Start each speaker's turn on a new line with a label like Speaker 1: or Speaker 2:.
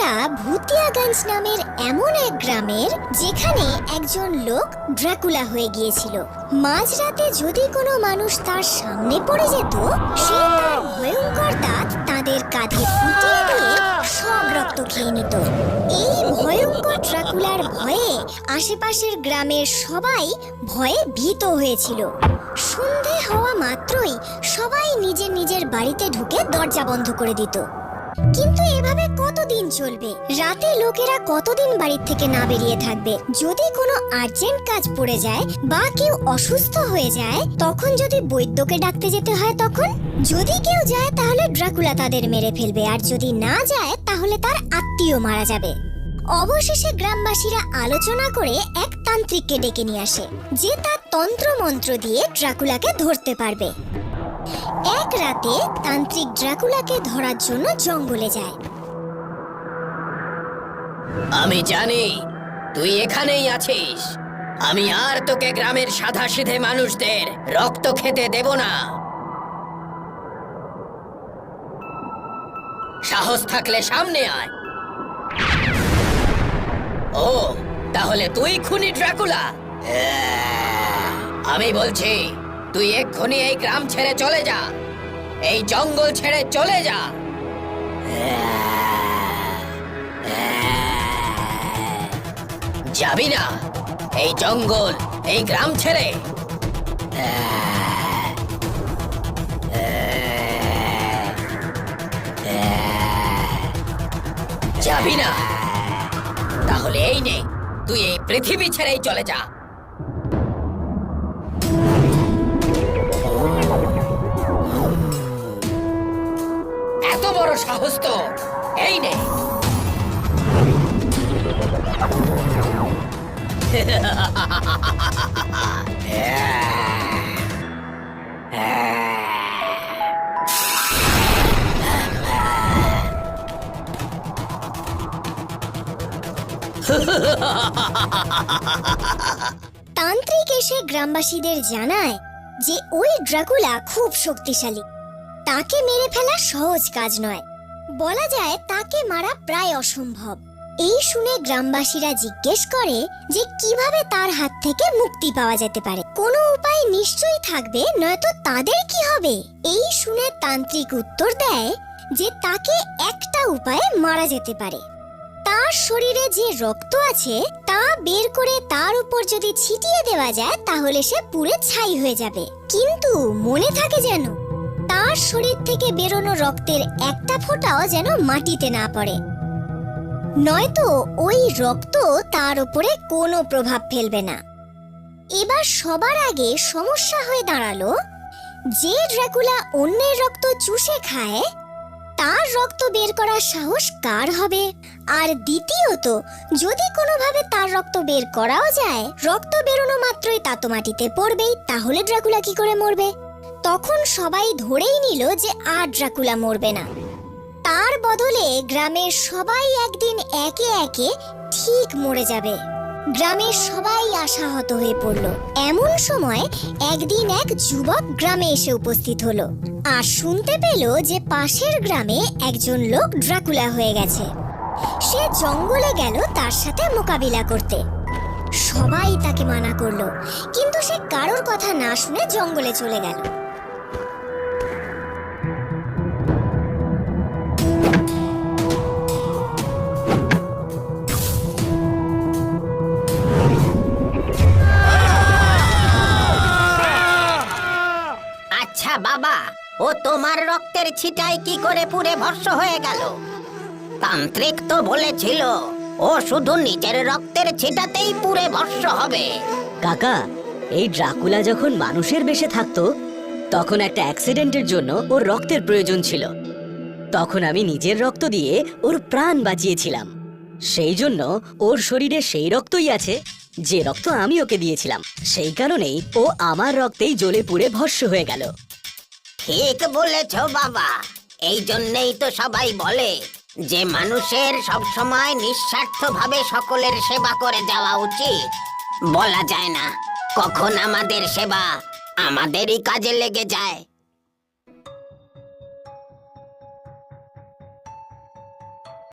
Speaker 1: গল্পটা ভূতিয়াগঞ্জ নামের এমন এক গ্রামের, যেখানে একজন লোক ড্রাকুলা হয়ে গিয়েছিল। মাঝরাতে যদি কোনো মানুষ তার সামনে পড়ে যেত, সে তার ভয়ঙ্কর দাঁত তাদের কাঁধে ফুটিয়ে দিয়ে সব রক্ত খেয়ে নিত। এই ভয়ঙ্কর ড্রাকুলার ভয়ে আশেপাশের গ্রামের সবাই ভয়ে ভীত হয়েছিল। সন্ধে হওয়া মাত্রই সবাই নিজের নিজের বাড়িতে ঢুকে দরজা বন্ধ করে দিত। কিন্তু এভাবে কতদিন চলবে? রাতে লোকেরা কতদিন বাড়ি থেকে না বেরিয়ে থাকবে? যদি কোনো আর্জেন্ট কাজ পড়ে যায় বা কেউ অসুস্থ হয়ে যায়, তখন যদি বৈদ্যকে ডাকতে যেতে হয়, তখন যদি কেউ যায় তাহলে ড্রাকুলা তাদের মেরে ফেলবে, আর যদি না যায় তাহলে তার আত্মীয় মারা যাবে। অবশেষে গ্রামবাসীরা আলোচনা করে এক তান্ত্রিককে ডেকে নিয়ে আসে, যে তার তন্ত্র মন্ত্র দিয়ে ড্রাকুলাকে ধরতে পারবে। এক রাতে তান্ত্রিক ড্রাকুলাকে ধরার জন্য জঙ্গলে যায়।
Speaker 2: আমি জানি তুই এখানেই আছিস। আমি আর তোকে গ্রামের সাধাসিধে মানুষদের রক্ত খেতে দেব না। সাহস থাকলে সামনে আয়। ও, তাহলে তুই খুনি ড্রাকুলা? আমি বলছি, তুই এক্ষুনি এই গ্রাম ছেড়ে চলে যা, এই জঙ্গল ছেড়ে চলে যা। যাবি না এই জঙ্গল, এই গ্রাম ছেড়ে? যাবি না? তাহলে এই নে, তুই এই পৃথিবী ছেড়েই চলে যা। এত বড় সাহস তো! এই নে।
Speaker 1: তান্ত্রিক এসে গ্রামবাসীদের জানায় যে ওই ড্রাকুলা খুব শক্তিশালী, তাকে মেরে ফেলা সহজ কাজ নয়। বলা যায় তাকে মারা প্রায় অসম্ভব। এই শুনে গ্রামবাসীরা জিজ্ঞেস করে যে কিভাবে তার হাত থেকে মুক্তি পাওয়া যেতে পারে। কোনো উপায় নিশ্চয়ই থাকবে, নয়তো তাদের কি হবে? এই শুনে তান্ত্রিক উত্তর দেয় যে তাকে একটা উপায়ে মারা যেতে পারে। তার শরীরে যে রক্ত আছে তা বের করে তার উপর যদি ছিটিয়ে দেওয়া যায়, তাহলে সে পুড়ে ছাই হয়ে যাবে। কিন্তু মনে থাকে যেন তার শরীর থেকে বেরোনো রক্তের একটা ফোঁটাও যেন মাটিতে না পড়ে, নয়তো ওই রক্ত তার উপরে কোনো প্রভাব ফেলবে না। এবার সবার আগে সমস্যা হয়ে দাঁড়ালো, যে ড্রাকুলা অন্যের রক্ত চুষে খায়, তার রক্ত বের করার সাহস কার হবে? আর দ্বিতীয়ত, যদি কোনোভাবে তার রক্ত বের করাও যায়, রক্ত বেরোনো মাত্রই তা তো মাটিতে পড়বেই, তাহলে ড্রাকুলা কি করে মরবে? তখন সবাই ধরেই নিল যে আর ড্রাকুলা মরবে না। তার বদলে গ্রামের সবাই একদিন একে একে ঠিক মরে যাবে। গ্রামের সবাই আশাহত হয়ে পড়ল। এমন সময় একদিন এক যুবক গ্রামে এসে উপস্থিত হলো, আর শুনতে পেল যে পাশের গ্রামে একজন লোক ড্রাকুলা হয়ে গেছে। সে জঙ্গলে গেল তার সাথে মোকাবিলা করতে। সবাই তাকে মানা করলো, কিন্তু সে কারোর কথা না শুনে জঙ্গলে চলে গেল।
Speaker 3: আচ্ছা বাবা, ও তোমার রক্তের ছিটায় কি করে পুড়ে ভস্ম হয়ে গেল? তান্ত্রিক তো বলেছিল ও শুধু নিজের রক্তের ছিটাতেই পুড়ে ভস্ম হবে।
Speaker 4: কাকা, এই ড্রাকুলা যখন মানুষের বেশে থাকতো, তখন একটা অ্যাক্সিডেন্টের জন্য ওর রক্তের প্রয়োজন ছিল। তখন আমি নিজের রক্ত দিয়ে ওর প্রাণ বাঁচিয়েছিলাম। সেই জন্য ওর শরীরে সেই রক্তই আছে যে রক্ত আমি ওকে দিয়েছিলাম। সেই কারণেই ও আমার রক্তেই জ্বলে পুড়ে ভস্ম হয়ে গেল।
Speaker 3: ঠিক বলেছ বাবা। এই জন্যই তো সবাই বলে যে মানুষের সবসময় নিঃস্বার্থভাবে সকলের সেবা করে যাওয়া উচিত। বলা যায় না কখন আমাদের সেবা আমাদেরই কাজে লেগে যায়।